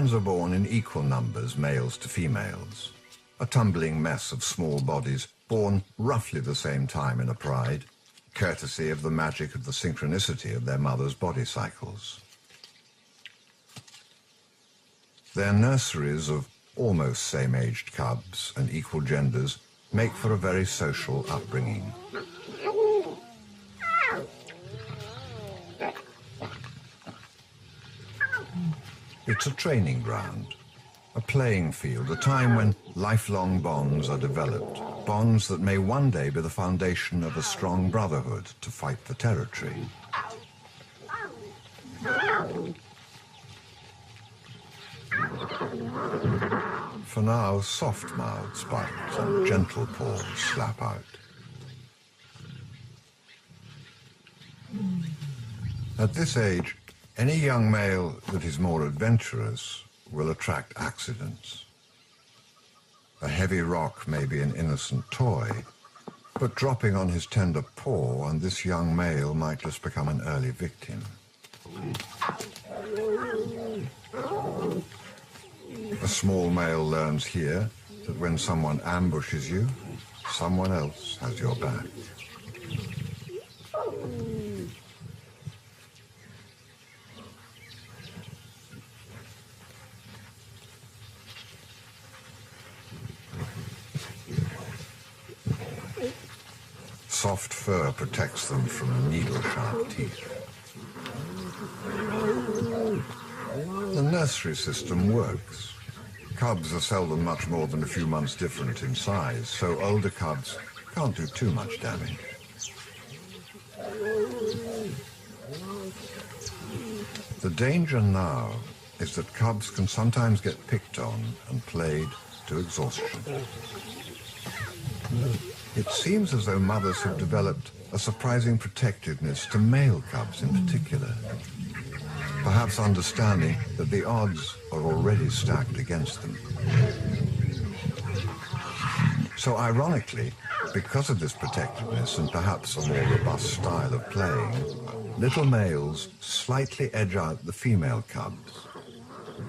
lions are born in equal numbers, males to females. A tumbling mess of small bodies born roughly the same time in a pride, courtesy of the magic of the synchronicity of their mothers' body cycles. Their nurseries of almost same-aged cubs and equal genders make for a very social upbringing. It's a training ground, a playing field, a time when lifelong bonds are developed, bonds that may one day be the foundation of a strong brotherhood to fight for territory. For now, soft mouths bite and gentle paws slap out. At this age, any young male that is more adventurous will attract accidents. A heavy rock may be an innocent toy, but dropping on his tender paw and this young male might just become an early victim. A small male learns here that when someone ambushes you, someone else has your back. Soft fur protects them from needle-sharp teeth. The nursery system works. Cubs are seldom much more than a few months different in size, so older cubs can't do too much damage. The danger now is that cubs can sometimes get picked on and played to exhaustion. It seems as though mothers have developed a surprising protectiveness to male cubs in particular, perhaps understanding that the odds are already stacked against them. So ironically, because of this protectiveness and perhaps a more robust style of playing, little males slightly edge out the female cubs.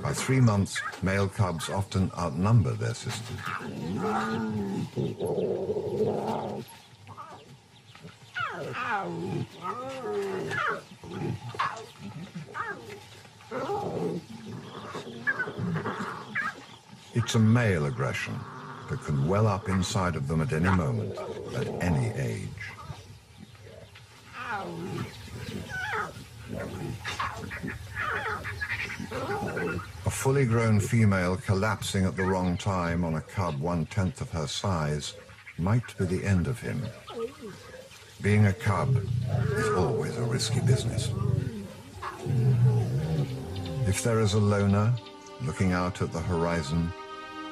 By 3 months, male cubs often outnumber their sisters. It's a male aggression that can well up inside of them at any moment, at any age. A fully grown female collapsing at the wrong time on a cub 1/10 of her size might be the end of him. Being a cub is always a risky business. If there is a loner looking out at the horizon,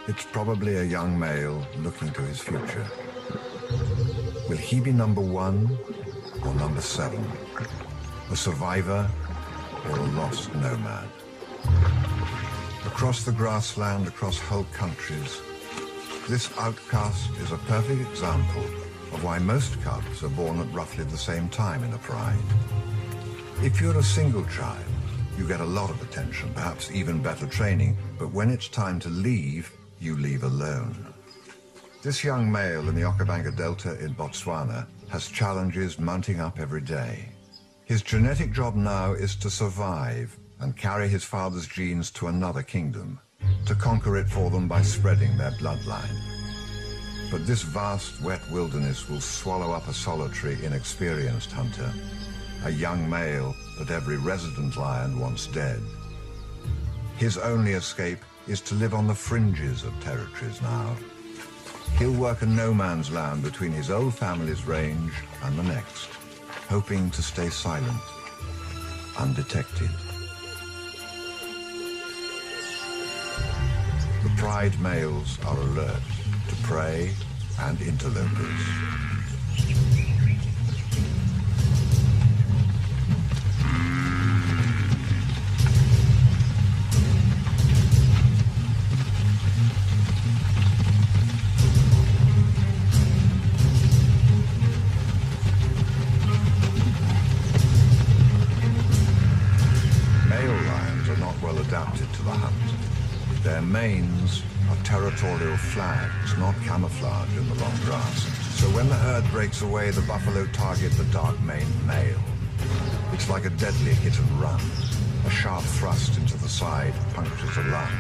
it's probably a young male looking to his future. Will he be number 1 or number 7? A survivor or a lost nomad? Across the grassland, across whole countries, this outcast is a perfect example of why most cubs are born at roughly the same time in a pride. If you're a single child, you get a lot of attention, perhaps even better training, but when it's time to leave, you leave alone. This young male in the Okavango Delta in Botswana has challenges mounting up every day. His genetic job now is to survive and carry his father's genes to another kingdom, to conquer it for them by spreading their bloodline. But this vast, wet wilderness will swallow up a solitary, inexperienced hunter, a young male that every resident lion wants dead. His only escape is to live on the fringes of territories now. He'll work a no-man's land between his old family's range and the next, hoping to stay silent, undetected. The pride males are alert to prey and interlopers. Male lions are not well adapted to the hunt. Their manes are territorial flags, not camouflage in the long grass. So when the herd breaks away, the buffalo target the dark-maned male. It's like a deadly hit and run. A sharp thrust into the side punctures a lung.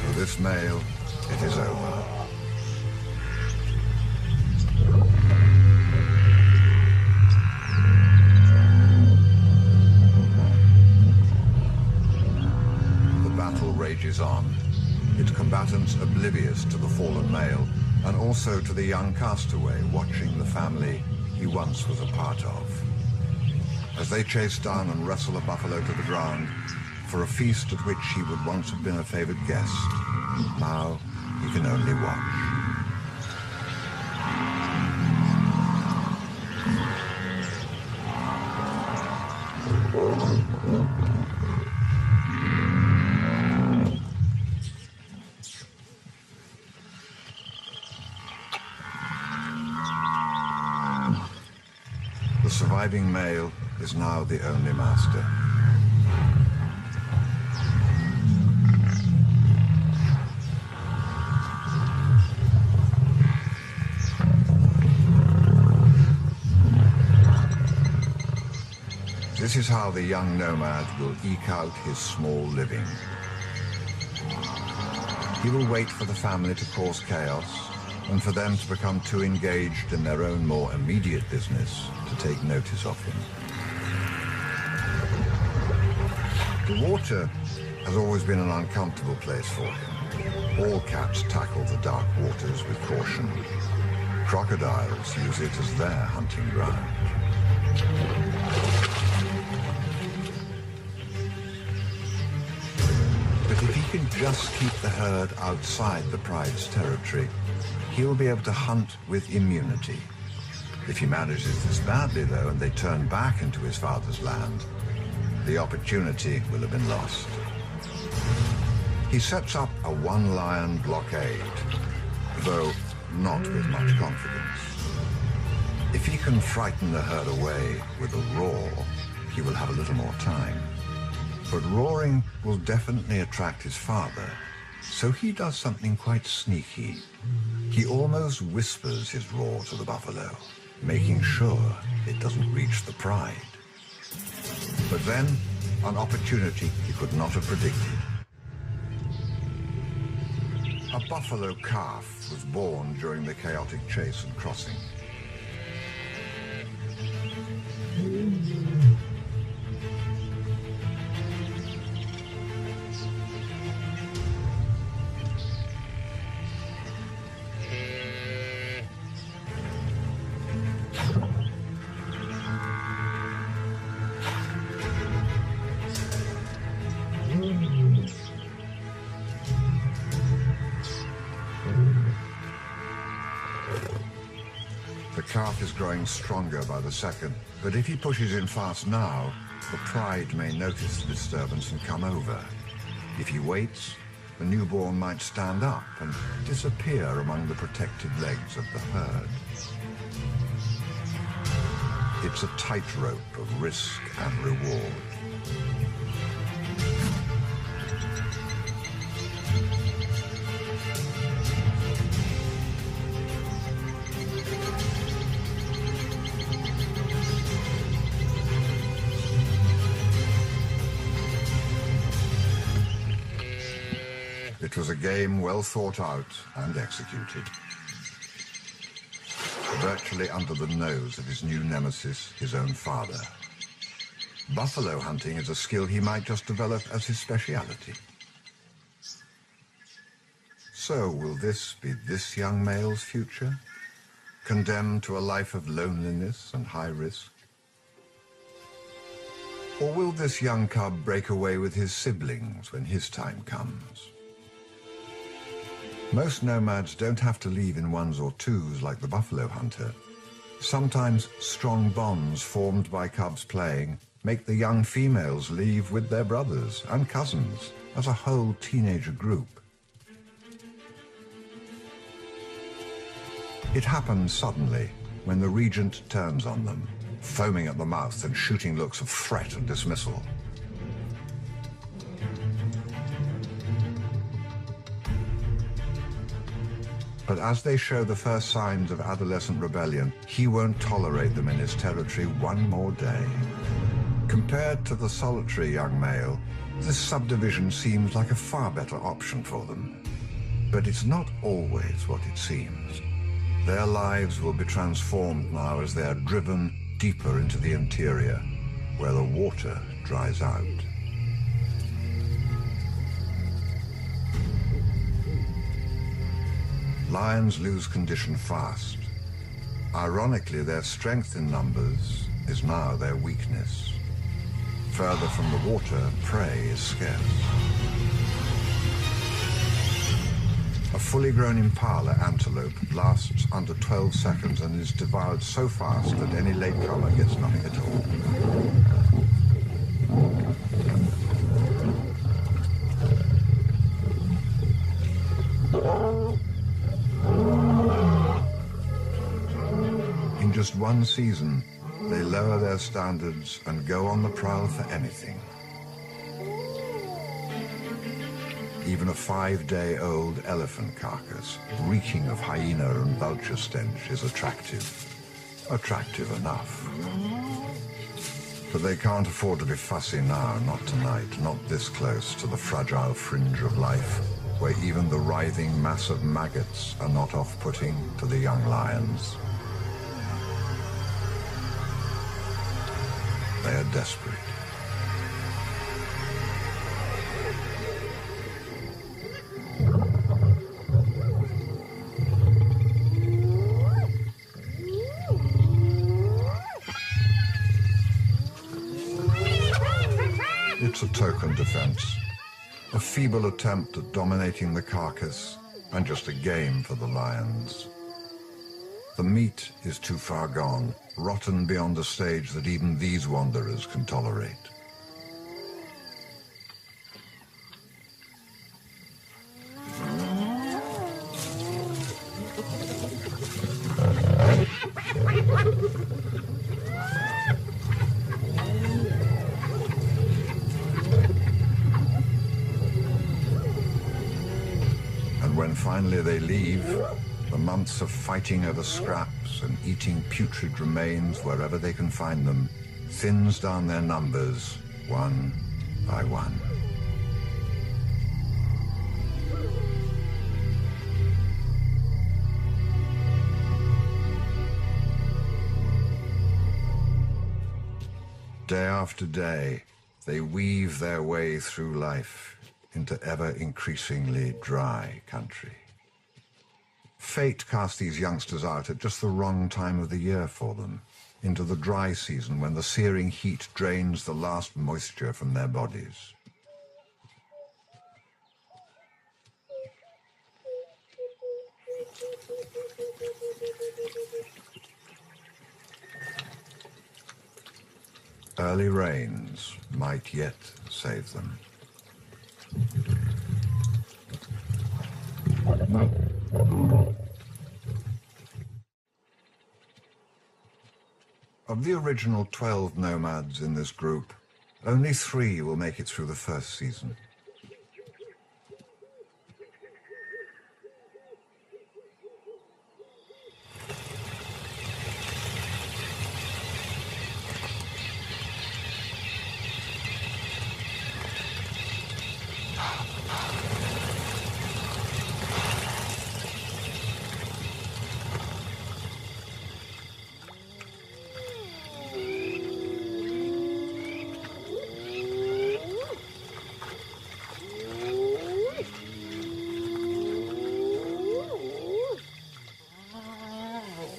For this male, it is over. Rages on, its combatants oblivious to the fallen male and also to the young castaway watching the family he once was a part of. As they chase down and wrestle a buffalo to the ground for a feast at which he would once have been a favored guest, now he can only watch. The surviving male is now the only master. This is how the young nomad will eke out his small living. He will wait for the family to cause chaos and for them to become too engaged in their own more immediate business to take notice of him. The water has always been an uncomfortable place for him. All cats tackle the dark waters with caution. Crocodiles use it as their hunting ground. But if he can just keep the herd outside the pride's territory, he will be able to hunt with immunity. If he manages this badly, though, and they turn back into his father's land, the opportunity will have been lost. He sets up a one-lion blockade, though not with much confidence. If he can frighten the herd away with a roar, he will have a little more time. But roaring will definitely attract his father, so he does something quite sneaky. He almost whispers his roar to the buffalo, making sure it doesn't reach the pride. But then, an opportunity he could not have predicted. A buffalo calf was born during the chaotic chase and crossing. The calf is growing stronger by the second, but if he pushes in fast now, the pride may notice the disturbance and come over. If he waits, the newborn might stand up and disappear among the protected legs of the herd. It's a tightrope of risk and reward. It was a game well thought out and executed. Virtually under the nose of his new nemesis, his own father. Buffalo hunting is a skill he might just develop as his speciality. So will this be this young male's future? Condemned to a life of loneliness and high risk? Or will this young cub break away with his siblings when his time comes? Most nomads don't have to leave in ones or twos like the buffalo hunter. Sometimes strong bonds formed by cubs playing make the young females leave with their brothers and cousins as a whole teenager group. It happens suddenly when the regent turns on them, foaming at the mouth and shooting looks of threat and dismissal. But as they show the first signs of adolescent rebellion, he won't tolerate them in his territory one more day. Compared to the solitary young male, this subdivision seems like a far better option for them. But it's not always what it seems. Their lives will be transformed now as they are driven deeper into the interior, where the water dries out. Lions lose condition fast. Ironically, their strength in numbers is now their weakness. Further from the water, prey is scarce. A fully grown impala antelope lasts under 12 seconds and is devoured so fast that any latecomer gets nothing at all. In just one season, they lower their standards and go on the prowl for anything. Even a 5-day-old elephant carcass, reeking of hyena and vulture stench, is attractive. Attractive enough. But they can't afford to be fussy now, not tonight, not this close to the fragile fringe of life, where even the writhing mass of maggots are not off-putting to the young lions. They are desperate. It's a token defense, a feeble attempt at dominating the carcass, and just a game for the lions. The meat is too far gone, rotten beyond a stage that even these wanderers can tolerate. And when finally they leave, the months of fighting over scraps and eating putrid remains wherever they can find them thins down their numbers one by one. Day after day, they weave their way through life into ever-increasingly dry country. Fate cast these youngsters out at just the wrong time of the year for them, into the dry season when the searing heat drains the last moisture from their bodies. Early rains might yet save them. Of the original 12 nomads in this group, only 3 will make it through the first season.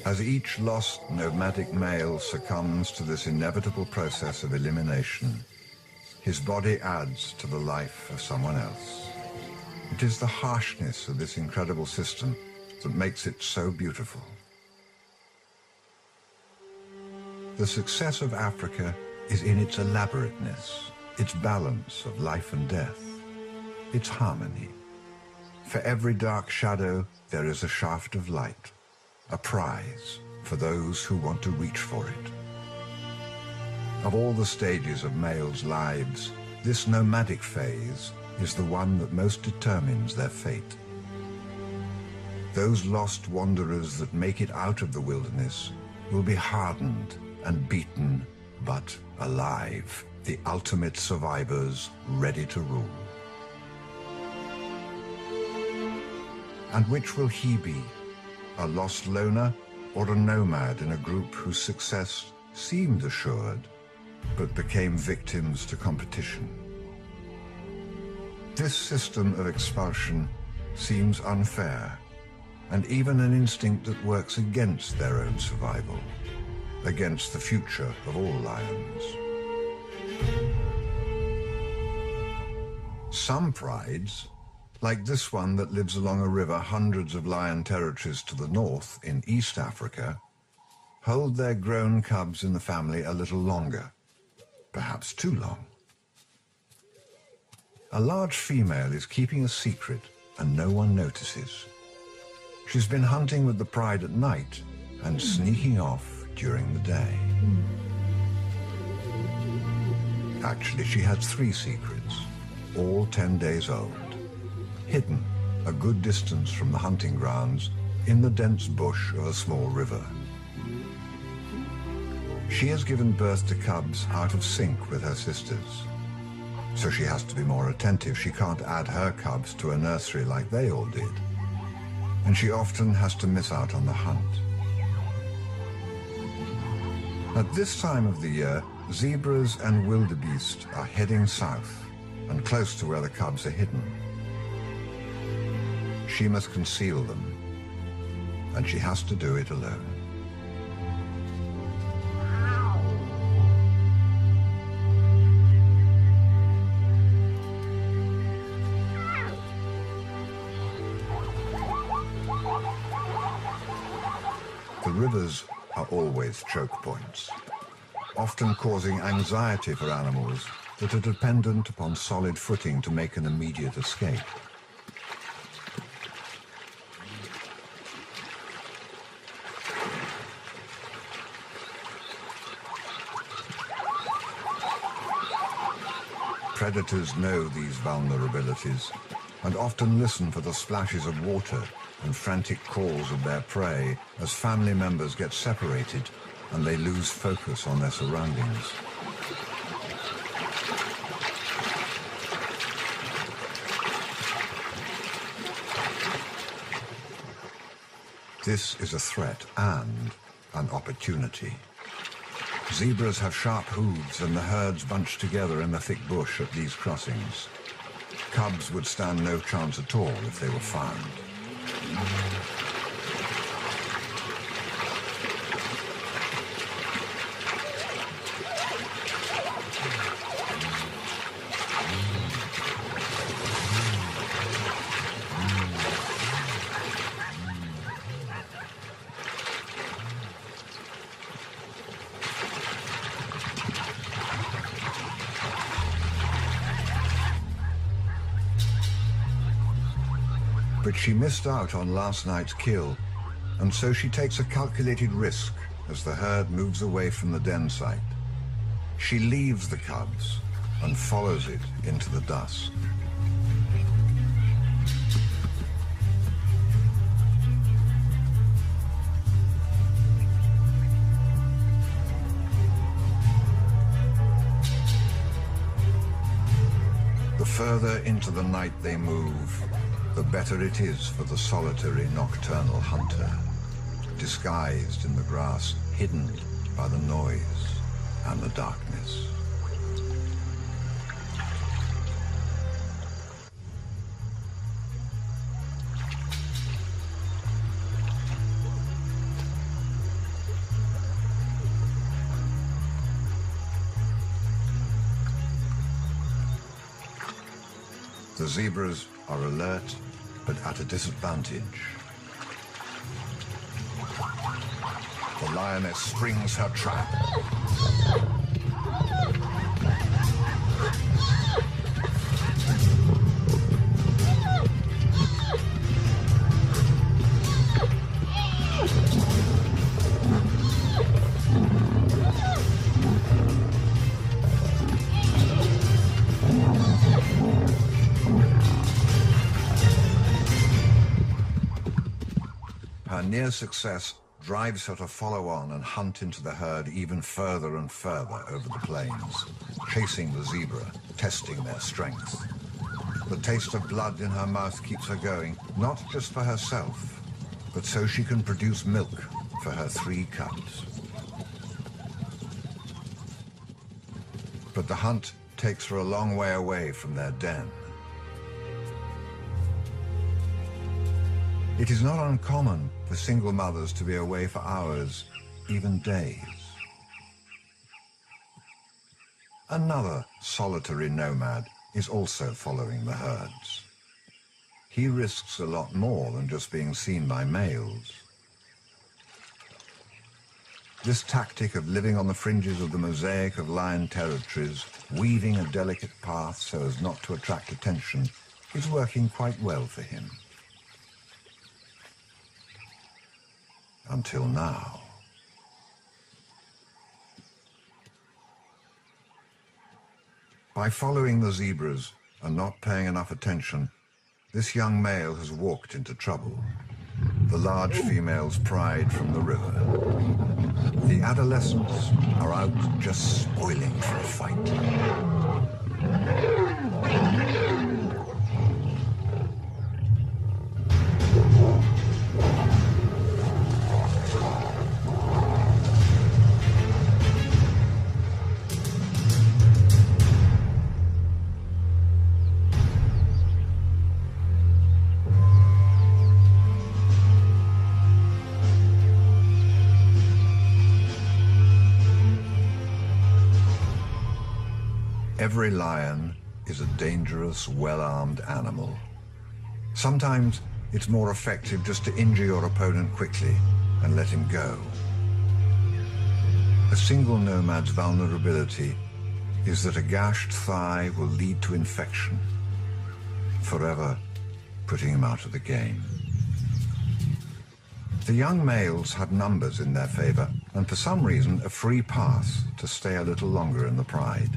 As each lost nomadic male succumbs to this inevitable process of elimination, his body adds to the life of someone else. It is the harshness of this incredible system that makes it so beautiful. The success of Africa is in its elaborateness, its balance of life and death, its harmony. For every dark shadow, there is a shaft of light. a prize for those who want to reach for it. Of all the stages of males' lives, this nomadic phase is the one that most determines their fate. Those lost wanderers that make it out of the wilderness will be hardened and beaten, but alive, the ultimate survivors ready to rule. And which will he be, a lost loner or a nomad in a group whose success seemed assured, but became victims to competition? This system of expulsion seems unfair, and even an instinct that works against their own survival, against the future of all lions. Some prides, like this one that lives along a river hundreds of lion territories to the north in East Africa, hold their grown cubs in the family a little longer, perhaps too long. A large female is keeping a secret and no one notices. She's been hunting with the pride at night and sneaking off during the day. Actually, she had 3 secrets, all 10 days old, hidden a good distance from the hunting grounds in the dense bush of a small river. She has given birth to cubs out of sync with her sisters, so she has to be more attentive. She can't add her cubs to a nursery like they all did, and she often has to miss out on the hunt. At this time of the year, zebras and wildebeest are heading south and close to where the cubs are hidden. She must conceal them, and she has to do it alone. The rivers are always choke points, often causing anxiety for animals that are dependent upon solid footing to make an immediate escape. Predators know these vulnerabilities and often listen for the splashes of water and frantic calls of their prey as family members get separated and they lose focus on their surroundings. This is a threat and an opportunity. Zebras have sharp hooves and the herds bunch together in the thick bush at these crossings. Cubs would stand no chance at all if they were found. But she missed out on last night's kill, and so she takes a calculated risk as the herd moves away from the den site. She leaves the cubs and follows it into the dusk. The further into the night they move, the better it is for the solitary nocturnal hunter, disguised in the grass, hidden by the noise and the darkness. The zebras are alert, but at a disadvantage. The lioness springs her trap. mere success drives her to follow on and hunt into the herd even further and further over the plains, chasing the zebra, testing their strength. The taste of blood in her mouth keeps her going, not just for herself, but so she can produce milk for her 3 cubs. But the hunt takes her a long way away from their den. It is not uncommon for single mothers to be away for hours, even days. Another solitary nomad is also following the herds. He risks a lot more than just being seen by males. This tactic of living on the fringes of the mosaic of lion territories, weaving a delicate path so as not to attract attention, is working quite well for him. Until now. By following the zebras and not paying enough attention, this young male has walked into trouble. The large female's pride from the river. The adolescents are out just spoiling for a fight. Every lion is a dangerous, well-armed animal. Sometimes it's more effective just to injure your opponent quickly and let him go. A single nomad's vulnerability is that a gashed thigh will lead to infection, forever putting him out of the game. The young males had numbers in their favor and for some reason a free pass to stay a little longer in the pride.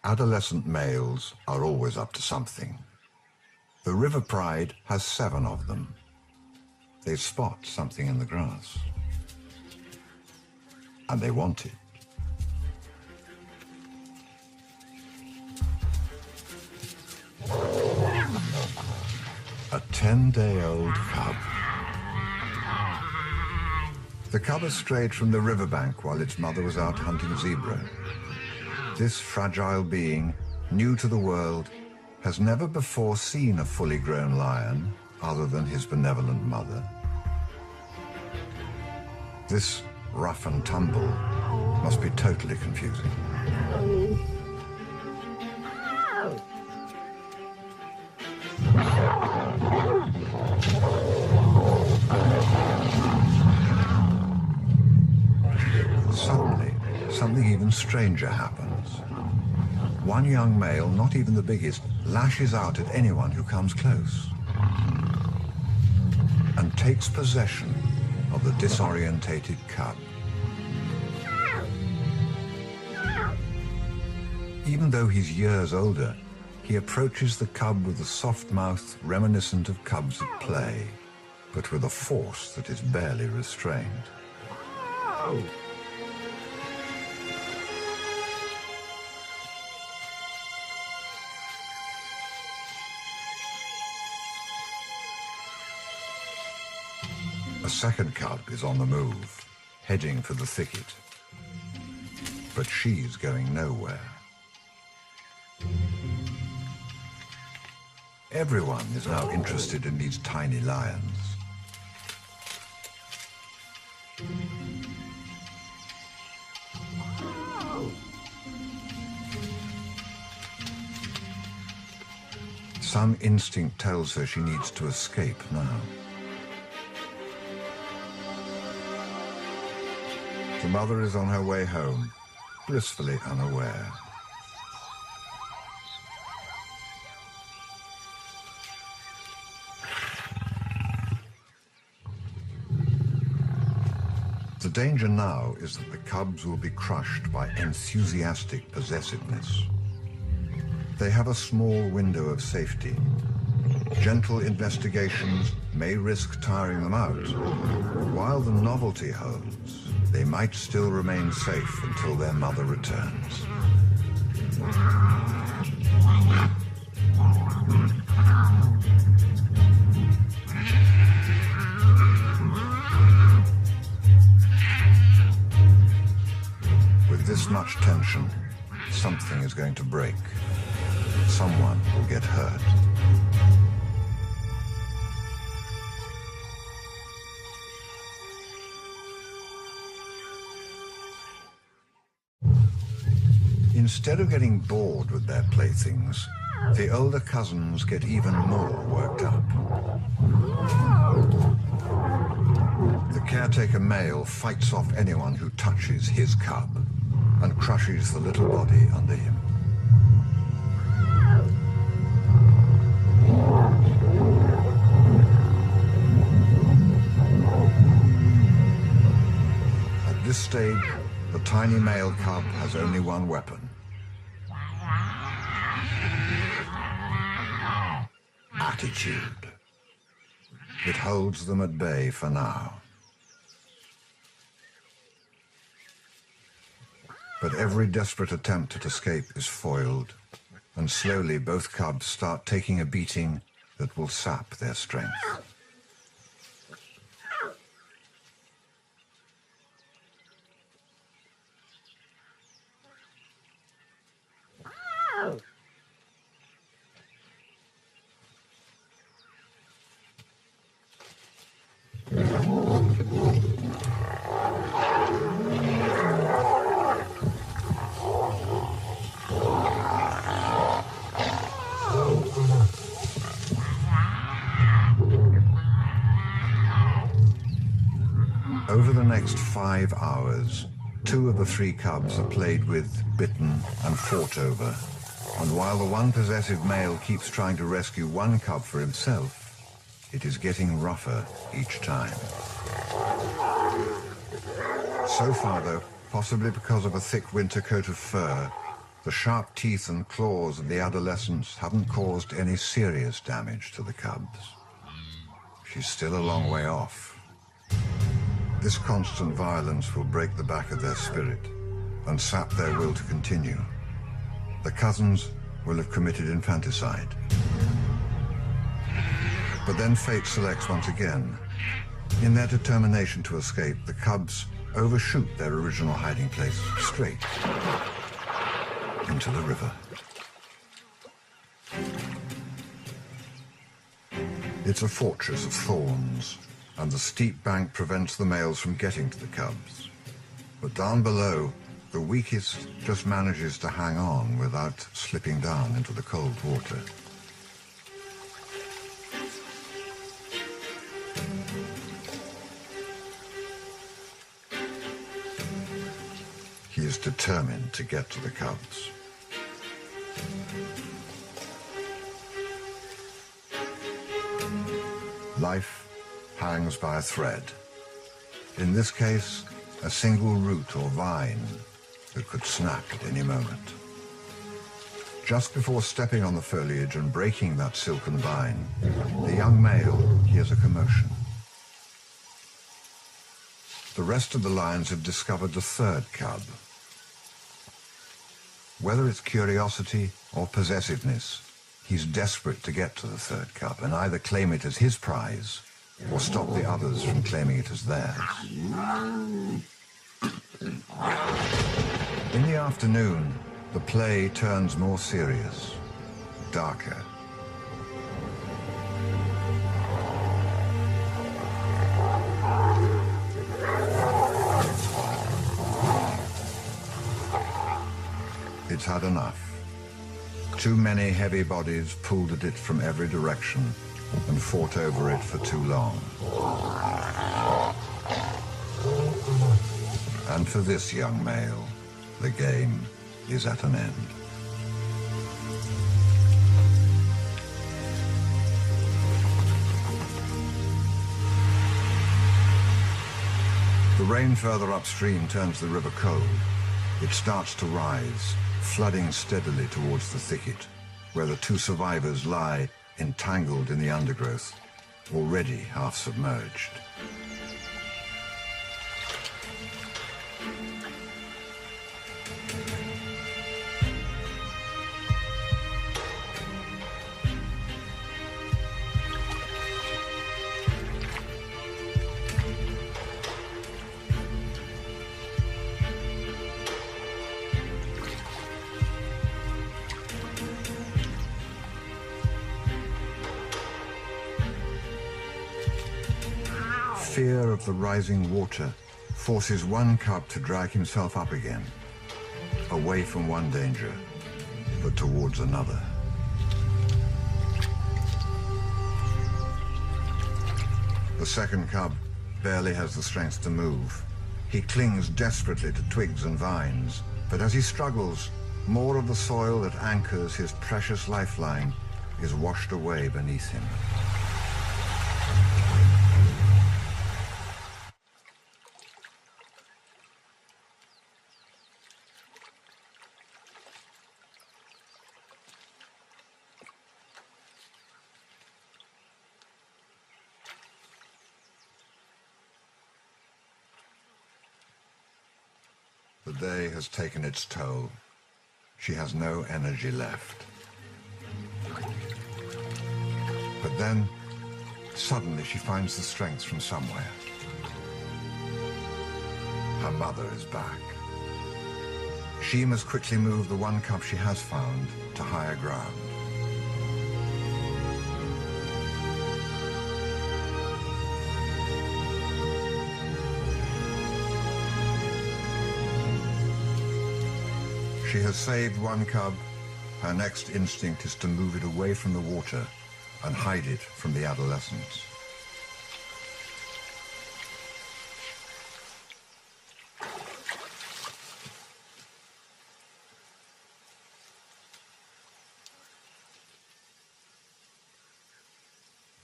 Adolescent males are always up to something. The river pride has 7 of them. They spot something in the grass. And they want it. A 10-day-old cub. The cub has strayed from the riverbank while its mother was out hunting zebra. This fragile being, new to the world, has never before seen a fully grown lion other than his benevolent mother. This rough and tumble must be totally confusing. Suddenly, something even stranger happens. One young male, not even the biggest, lashes out at anyone who comes close and takes possession of the disorientated cub. Even though he's years older, he approaches the cub with a soft mouth reminiscent of cubs at play, but with a force that is barely restrained. A second cub is on the move, heading for the thicket. But she's going nowhere. Everyone is now interested in these tiny lions. Some instinct tells her she needs to escape now. The mother is on her way home, blissfully unaware. The danger now is that the cubs will be crushed by enthusiastic possessiveness. They have a small window of safety. Gentle investigations may risk tiring them out, but while the novelty holds, they might still remain safe until their mother returns. With this much tension, something is going to break. Someone will get hurt. Instead of getting bored with their playthings, the older cousins get even more worked up. The caretaker male fights off anyone who touches his cub and crushes the little body under him. At this stage, the tiny male cub has only one weapon. Attitude. It holds them at bay for now. But every desperate attempt at escape is foiled, and slowly both cubs start taking a beating that will sap their strength. Over the next 5 hours, 2 of the 3 cubs are played with, bitten, and fought over. And while the one possessive male keeps trying to rescue one cub for himself, it is getting rougher each time. So far, though, possibly because of a thick winter coat of fur, the sharp teeth and claws of the adolescents haven't caused any serious damage to the cubs. She's still a long way off. This constant violence will break the back of their spirit and sap their will to continue. The cousins will have committed infanticide. But then fate selects once again. In their determination to escape, the cubs overshoot their original hiding place straight into the river. It's a fortress of thorns, and the steep bank prevents the males from getting to the cubs. But down below, the weakest just manages to hang on without slipping down into the cold water. He is determined to get to the cubs. Life hangs by a thread. In this case, a single root or vine that could snap at any moment. Just before stepping on the foliage and breaking that silken vine, the young male hears a commotion. The rest of the lions have discovered the third cub. Whether it's curiosity or possessiveness, he's desperate to get to the third cub and either claim it as his prize or stop the others from claiming it as theirs. In the afternoon, the play turns more serious, darker. It's had enough. Too many heavy bodies pulled at it from every direction and fought over it for too long. And for this young male, the game is at an end. The rain further upstream turns the river cold. It starts to rise, flooding steadily towards the thicket, where the two survivors lie entangled in the undergrowth, already half submerged. Fear of the rising water forces one cub to drag himself up again, away from one danger, but towards another. The second cub barely has the strength to move. He clings desperately to twigs and vines, but as he struggles, more of the soil that anchors his precious lifeline is washed away beneath him. The day has taken its toll. She has no energy left. But then, suddenly she finds the strength from somewhere. Her mother is back. She must quickly move the one cub she has found to higher ground. She has saved one cub. Her next instinct is to move it away from the water and hide it from the adolescents.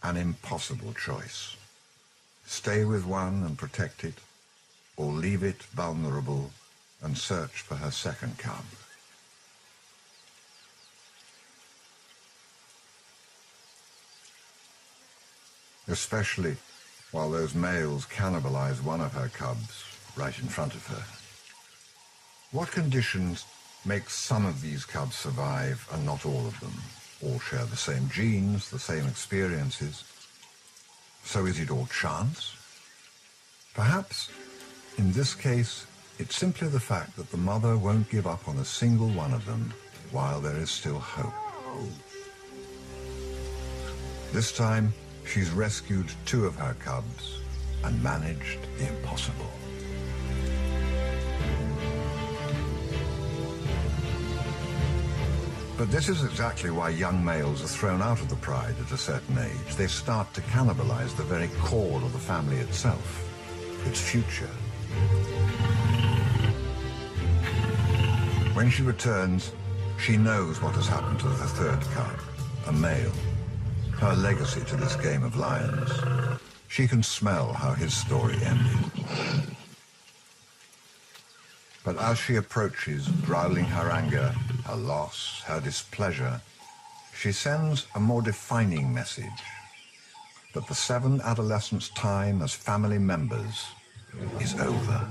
An impossible choice. Stay with one and protect it, or leave it vulnerable and search for her second cub. Especially while those males cannibalize one of her cubs right in front of her. What conditions make some of these cubs survive and not all of them? All share the same genes, the same experiences. So is it all chance? Perhaps, in this case, it's simply the fact that the mother won't give up on a single one of them while there is still hope. This time, she's rescued two of her cubs and managed the impossible. But this is exactly why young males are thrown out of the pride at a certain age. They start to cannibalize the very core of the family itself, its future. When she returns, she knows what has happened to the third cub, a male, her legacy to this game of lions. She can smell how his story ended. But as she approaches, growling her anger, her loss, her displeasure, she sends a more defining message, that the 7 adolescents' time as family members is over.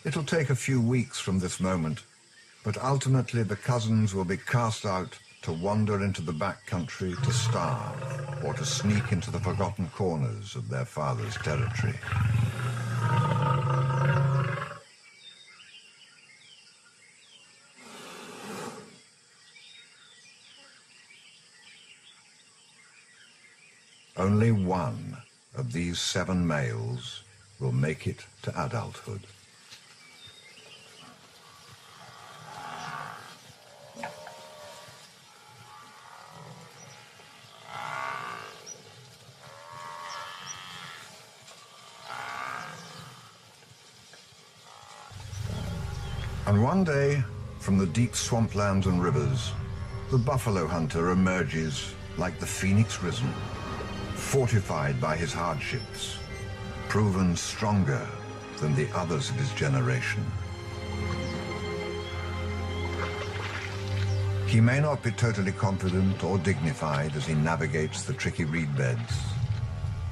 It'll take a few weeks from this moment, but ultimately the cousins will be cast out to wander into the backcountry to starve or to sneak into the forgotten corners of their father's territory. Only one of these 7 males will make it to adulthood. And one day, from the deep swamplands and rivers, the buffalo hunter emerges like the phoenix risen, fortified by his hardships, proven stronger than the others of his generation. He may not be totally confident or dignified as he navigates the tricky reed beds,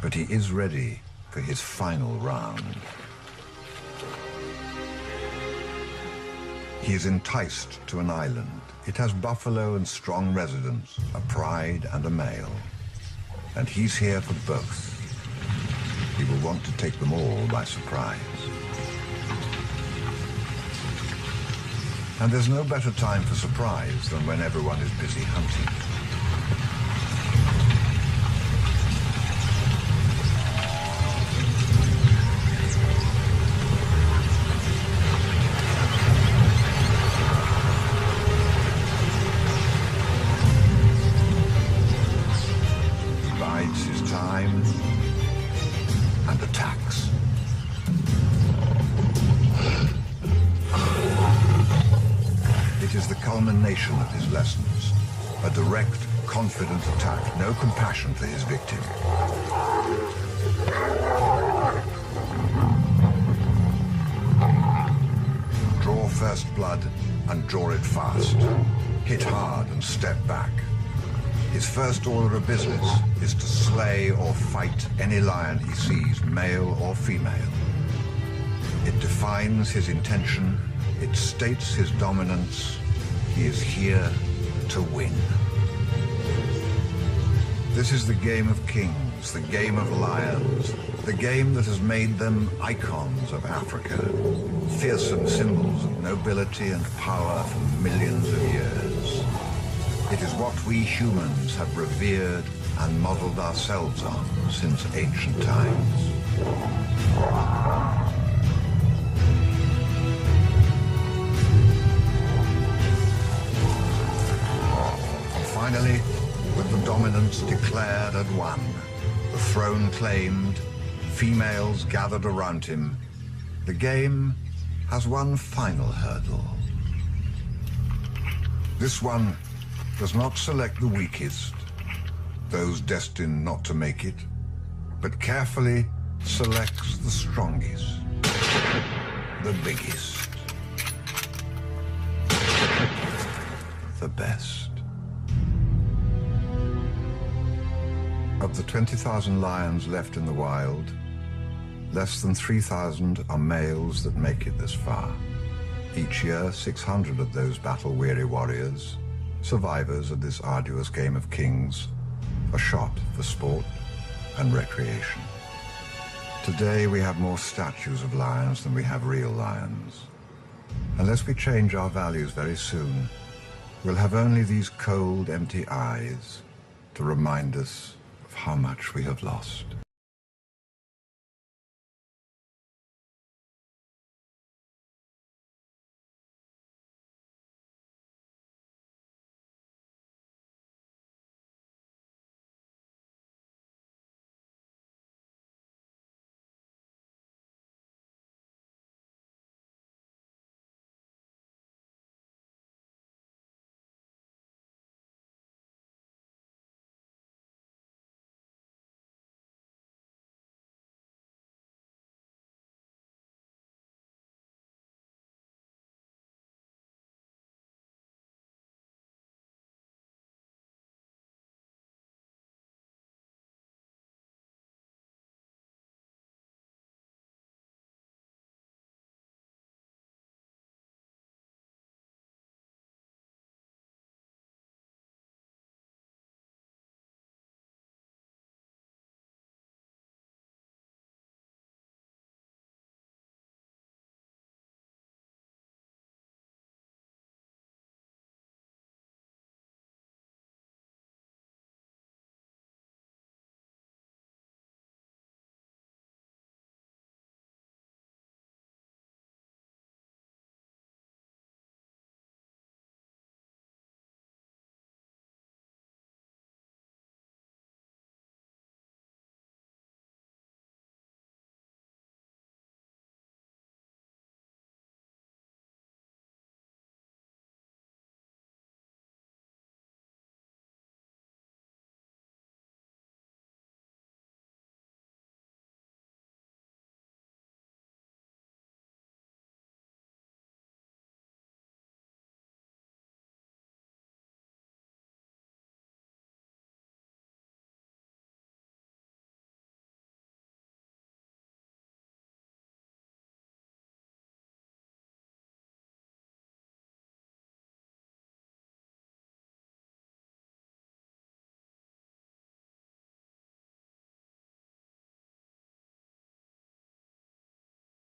but he is ready for his final round. He is enticed to an island. It has buffalo and strong residents, a pride and a male. And he's here for both. He will want to take them all by surprise. And there's no better time for surprise than when everyone is busy hunting. He bides his time and attacks. It is the culmination of his lessons. A direct, confident attack, no compassion for his victim. Draw first blood and draw it fast. Hit hard and step back. His first order of business is to slay or fight any lion he sees, male or female. It defines his intention. It states his dominance. He is here to win. This is the game of kings, the game of lions, the game that has made them icons of Africa, fearsome symbols of nobility and power for millions of years. It is what we humans have revered and modeled ourselves on since ancient times. Finally, with the dominance declared and won, the throne claimed, females gathered around him, the game has one final hurdle. This one does not select the weakest, those destined not to make it, but carefully selects the strongest, the biggest, the best. Of the 20,000 lions left in the wild, less than 3,000 are males that make it this far. Each year, 600 of those battle-weary warriors, survivors of this arduous game of kings, are shot for sport and recreation. Today, we have more statues of lions than we have real lions. Unless we change our values very soon, we'll have only these cold, empty eyes to remind us of how much we have lost.